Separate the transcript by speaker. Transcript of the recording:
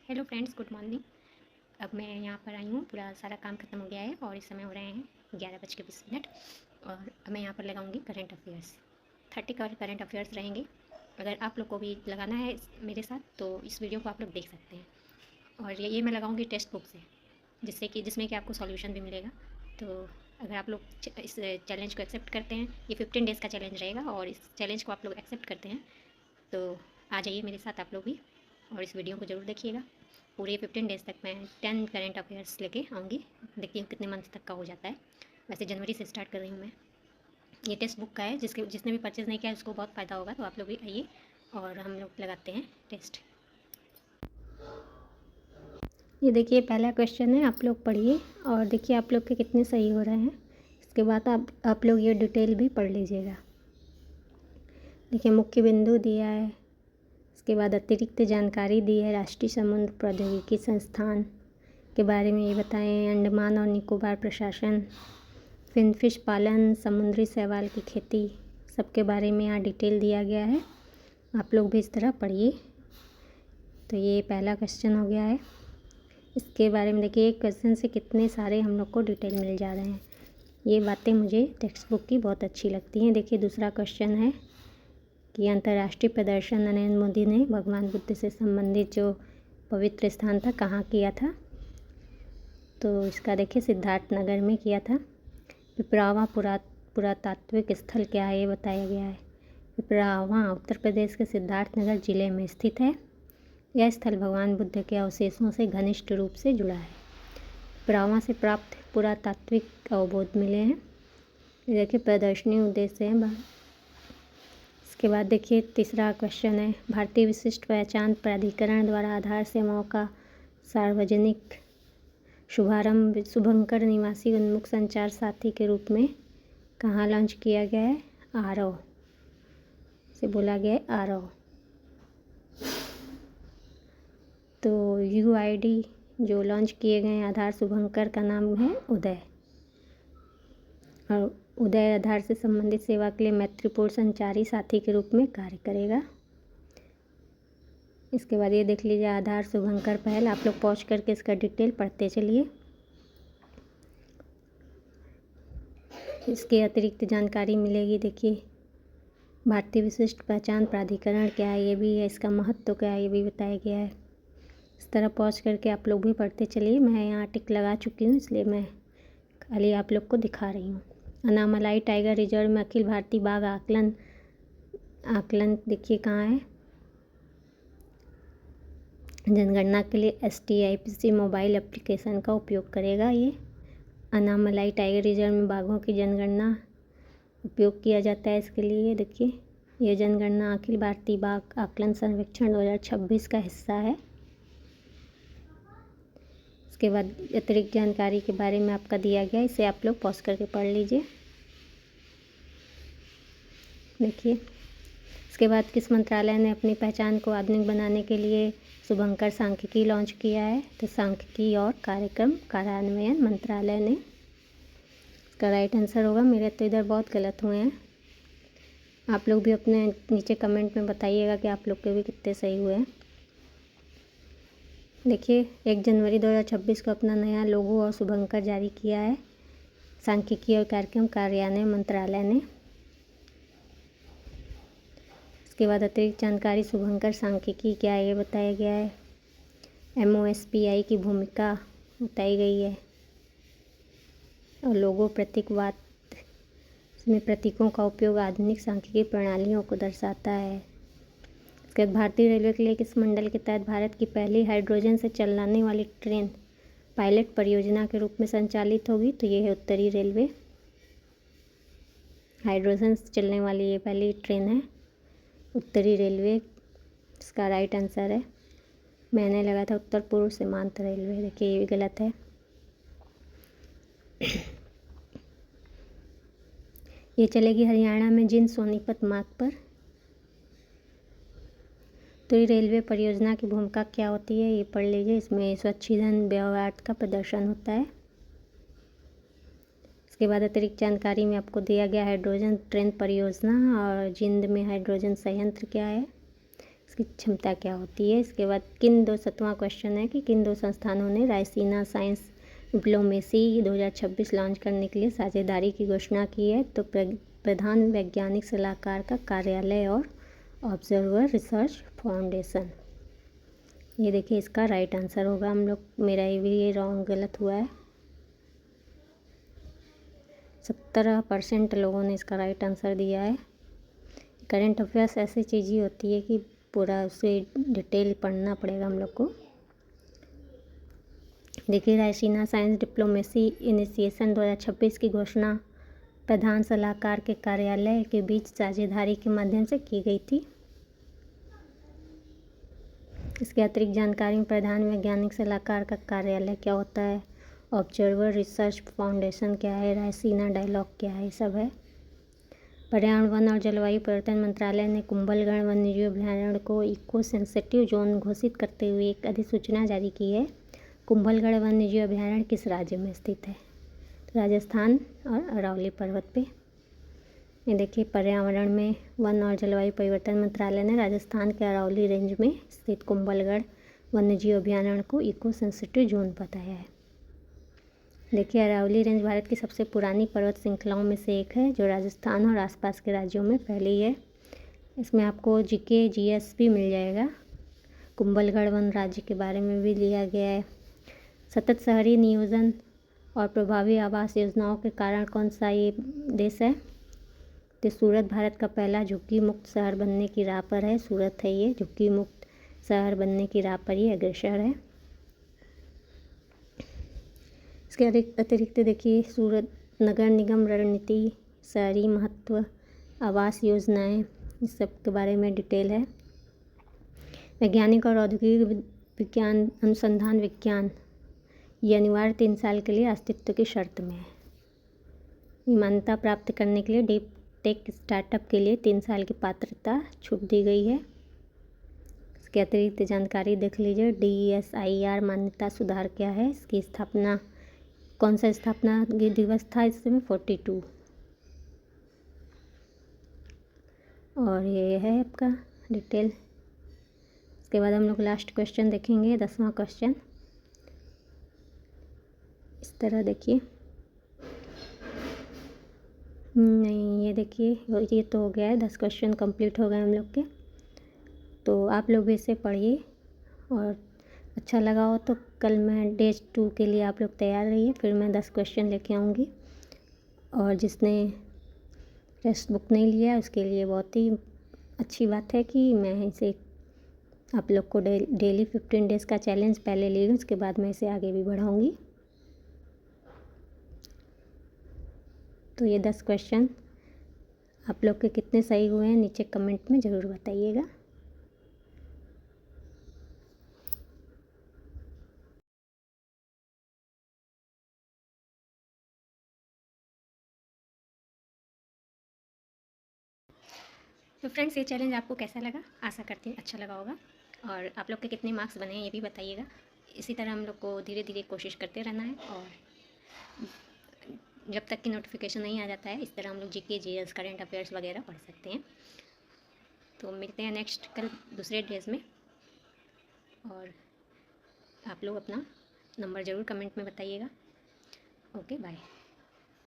Speaker 1: Hello friends, good morning. अब मैं यहाँ पर आई हूँ, पूरा सारा काम ख़त्म हो गया है और इस समय हो रहे हैं 11:20 और अब मैं यहाँ पर लगाऊंगी करंट अफेयर्स। 30 करंट अफेयर्स रहेंगे। अगर आप लोग को भी लगाना है मेरे साथ तो इस वीडियो को आप लोग देख सकते हैं। और ये मैं लगाऊंगी टेक्स्ट बुक से, जिसमें कि आपको सॉल्यूशन भी मिलेगा। तो अगर आप लोग इस चैलेंज को एक्सेप्ट करते हैं, ये 15 डेज़ का चैलेंज रहेगा और इस चैलेंज को आप लोग एक्सेप्ट करते हैं तो आ जाइए मेरे साथ आप लोग भी, और इस वीडियो को ज़रूर देखिएगा। पूरे 15 डेज़ तक मैं 10 करंट अफेयर्स लेके आऊँगी। देखती हूँ कितने मंथ तक का हो जाता है। वैसे जनवरी से स्टार्ट कर रही हूँ मैं। ये टेक्स्ट बुक का है, जिसने भी परचेज़ नहीं किया है उसको बहुत फ़ायदा होगा। तो आप लोग भी आइए और हम लोग लगाते हैं टेस्ट। ये देखिए पहला क्वेश्चन है, आप लोग पढ़िए और देखिए आप लोग के कितने सही हो रहे हैं। इसके बाद आप लोग ये डिटेल भी पढ़ लीजिएगा। देखिए मुख्य बिंदु दिया है, इसके बाद अतिरिक्त जानकारी दी है। राष्ट्रीय समुद्र प्रौद्योगिकी संस्थान के बारे में ये बताएं। अंडमान और निकोबार प्रशासन, फिनफिश पालन, समुद्री शैवाल की खेती, सबके बारे में यहाँ डिटेल दिया गया है। आप लोग भी इस तरह पढ़िए। तो ये पहला क्वेश्चन हो गया है। इसके बारे में देखिए एक क्वेश्चन से कितने सारे हम लोग को डिटेल मिल जा रहे हैं। ये बातें मुझे टेक्स्ट बुक की बहुत अच्छी लगती हैं। देखिए दूसरा क्वेश्चन है कि अंतर्राष्ट्रीय प्रदर्शन नरेंद्र मोदी ने भगवान बुद्ध से संबंधित जो पवित्र स्थान था कहाँ किया था। तो इसका देखिए सिद्धार्थ नगर में किया था। पिपरावा पुरातात्विक स्थल क्या है ये बताया गया है। पिपरावा उत्तर प्रदेश के सिद्धार्थ नगर जिले में स्थित है। यह स्थल भगवान बुद्ध के अवशेषों से घनिष्ठ रूप से जुड़ा है। पिपरावा से प्राप्त पुरातात्विक अवबोध मिले हैं। देखिए प्रदर्शनी उद्देश्य है। इसके बाद देखिए तीसरा क्वेश्चन है, भारतीय विशिष्ट पहचान प्राधिकरण द्वारा आधार सेवाओं का सार्वजनिक शुभारंभ शुभंकर निवासी उन्मुख संचार साथी के रूप में कहाँ लॉन्च किया गया है। आरव से बोला गया है आरव। तो UID जो लॉन्च किए गए आधार शुभंकर का नाम है उदय, और उदय आधार से संबंधित सेवा के लिए मैत्रीपूर्ण संचारी साथी के रूप में कार्य करेगा। इसके बाद ये देख लीजिए आधार शुभंकर पहल। आप लोग पॉज करके इसका डिटेल पढ़ते चलिए। इसके अतिरिक्त जानकारी मिलेगी। देखिए भारतीय विशिष्ट पहचान प्राधिकरण क्या है ये भी है, इसका महत्व क्या है ये भी बताया गया है। इस तरह पॉज करके आप लोग भी पढ़ते चलिए। मैं यहाँ टिक लगा चुकी हूँ इसलिए मैं खाली आप लोग को दिखा रही हूँ। अनामलाई टाइगर रिजर्व में अखिल भारतीय बाघ आकलन देखिए कहाँ है। जनगणना के लिए STIPC मोबाइल एप्लीकेशन का उपयोग करेगा। ये अनामलाई टाइगर रिजर्व में बाघों की जनगणना उपयोग किया जाता है। इसके लिए देखिए ये जनगणना अखिल भारतीय बाघ आकलन सर्वेक्षण 2026 का हिस्सा है। इसके बाद अतिरिक्त जानकारी के बारे में आपका दिया गया, इसे आप लोग पॉज करके पढ़ लीजिए। देखिए इसके बाद किस मंत्रालय ने अपनी पहचान को आधुनिक बनाने के लिए शुभंकर सांख्यिकी लॉन्च किया है। तो सांख्यिकी और कार्यक्रम कार्यान्वयन मंत्रालय ने इसका राइट आंसर होगा। मेरे तो इधर बहुत गलत हुए हैं। आप लोग भी अपने नीचे कमेंट में बताइएगा कि आप लोग के भी कितने सही हुए हैं। देखिए 1 जनवरी 2026 को अपना नया लोगो और शुभंकर जारी किया है सांख्यिकी और कार्यक्रम कार्यान्वयन मंत्रालय ने। इसके बाद अतिरिक्त जानकारी शुभंकर सांख्यिकी क्या है ये बताया गया है। MOSPI की भूमिका बताई गई है और लोगो प्रतीकवाद, इसमें प्रतीकों का उपयोग आधुनिक सांख्यिकी प्रणालियों को दर्शाता है। इसके बाद भारतीय रेलवे के लिए किस मंडल के तहत भारत की पहली हाइड्रोजन से चलाने वाली ट्रेन पायलट परियोजना के रूप में संचालित होगी। तो ये है उत्तरी रेलवे। हाइड्रोजन से चलने वाली ये पहली ट्रेन है उत्तरी रेलवे। इसका राइट आंसर है, मैंने लगा था उत्तर पूर्व सीमांत रेलवे। देखिए ये भी गलत है। ये चलेगी हरियाणा में जिंद सोनीपत मार्ग पर। तो ये रेलवे परियोजना की भूमिका क्या होती है ये पढ़ लीजिए। इसमें स्वच्छ ईंधन व्यवहार का प्रदर्शन होता है। इसके बाद अतिरिक्त जानकारी में आपको दिया गया हाइड्रोजन ट्रेन परियोजना और जिंद में हाइड्रोजन संयंत्र क्या है। उसकी क्षमता क्या होती है। इसके बाद किन दो 7वां क्वेश्चन है कि किन दो संस्थानों ने रायसीना साइंस डिप्लोमेसी 2026 लॉन्च करने के लिए साझेदारी की घोषणा की है। तो प्रधान वैज्ञानिक सलाहकार का कार्यालय और ऑब्जर्वर रिसर्च फाउंडेशन। ये देखिए इसका राइट आंसर होगा। हम लोग मेरा ये रॉन्ग गलत हुआ है। 17% लोगों ने इसका राइट आंसर दिया है। करंट अफेयर्स ऐसी चीज़ ही होती है कि पूरा उसे डिटेल पढ़ना पड़ेगा हम लोग को। देखिए रायसीना साइंस डिप्लोमेसी इनिशिएशन 2026 की घोषणा प्रधान सलाहकार के कार्यालय के बीच साझेदारी के माध्यम से की गई थी। इसके अतिरिक्त जानकारी में प्रधान वैज्ञानिक सलाहकार का कार्यालय क्या होता है, ऑब्जर्वर रिसर्च फाउंडेशन क्या है, रायसीना डायलॉग क्या है, सब है। पर्यावरण वन और जलवायु परिवर्तन मंत्रालय ने कुंभलगढ़ वन्यजीव अभयारण्य को इको सेंसिटिव जोन घोषित करते हुए एक अधिसूचना जारी की है। कुंभलगढ़ वन्यजीव अभयारण्य किस राज्य में स्थित है? तो राजस्थान और अरावली पर्वत पे। ये देखिए पर्यावरण में वन और जलवायु परिवर्तन मंत्रालय ने राजस्थान के अरावली रेंज में स्थित कुंभलगढ़ वन्यजीव अभयारण्य को इको सेंसिटिव जोन बताया है। देखिए अरावली रेंज भारत की सबसे पुरानी पर्वत श्रृंखलाओं में से एक है जो राजस्थान और आसपास के राज्यों में फैली है। इसमें आपको जीके जीएस भी मिल जाएगा। कुंभलगढ़ वन राज्य के बारे में भी लिया गया है। सतत शहरी नियोजन और प्रभावी आवास योजनाओं के कारण कौन सा ये देश है? तो सूरत भारत का पहला झुग्गी मुक्त शहर बनने की राह पर है। सूरत है ये झुग्गी मुक्त शहर बनने की राह पर ही अग्रसर है। इसके अतिरिक्त देखिए सूरत नगर निगम रणनीति, शहरी महत्व, आवास योजनाएं, इस सब के बारे में डिटेल है। वैज्ञानिक और औद्योगिक विज्ञान अनुसंधान विज्ञान ये अनिवार्य 3 साल के लिए अस्तित्व की शर्त में है। ये मान्यता प्राप्त करने के लिए डीप टेक स्टार्टअप के लिए 3 साल की पात्रता छूट दी गई है। इसके अतिरिक्त जानकारी देख लीजिए। DSIR मान्यता सुधार क्या है? इसकी स्थापना कौन सा स्थापना दिवस था? इसमें 42। और ये है आपका डिटेल। इसके बाद हम लोग लास्ट क्वेश्चन देखेंगे, 10वां क्वेश्चन। इस तरह देखिए, नहीं ये देखिए ये तो हो गया है, 10 क्वेश्चन कंप्लीट हो गए हम लोग के। तो आप लोग भी इसे पढ़िए और अच्छा लगा हो तो कल मैं डे 2 के लिए आप लोग तैयार रहिए। फिर मैं 10 क्वेश्चन लेके आऊँगी। और जिसने टेक्स्ट बुक नहीं लिया उसके लिए बहुत ही अच्छी बात है कि मैं इसे आप लोग को डेली 15 डेज़ का चैलेंज पहले ली, उसके बाद मैं इसे आगे भी बढ़ाऊँगी। तो ये 10 क्वेश्चन आप लोग के कितने सही हुए हैं नीचे कमेंट में ज़रूर बताइएगा। तो फ्रेंड्स ये चैलेंज आपको कैसा लगा? आशा करती हूँ अच्छा लगा होगा। और आप लोग के कितने मार्क्स बने हैं ये भी बताइएगा। इसी तरह हम लोग को धीरे धीरे कोशिश करते रहना है और जब तक कि नोटिफिकेशन नहीं आ जाता है इस तरह हम लोग जीके जीएस करंट अफेयर्स वगैरह पढ़ सकते हैं। तो मिलते हैं नेक्स्ट कल दूसरे डेज में। और आप लोग अपना नंबर ज़रूर कमेंट में बताइएगा। Okay bye.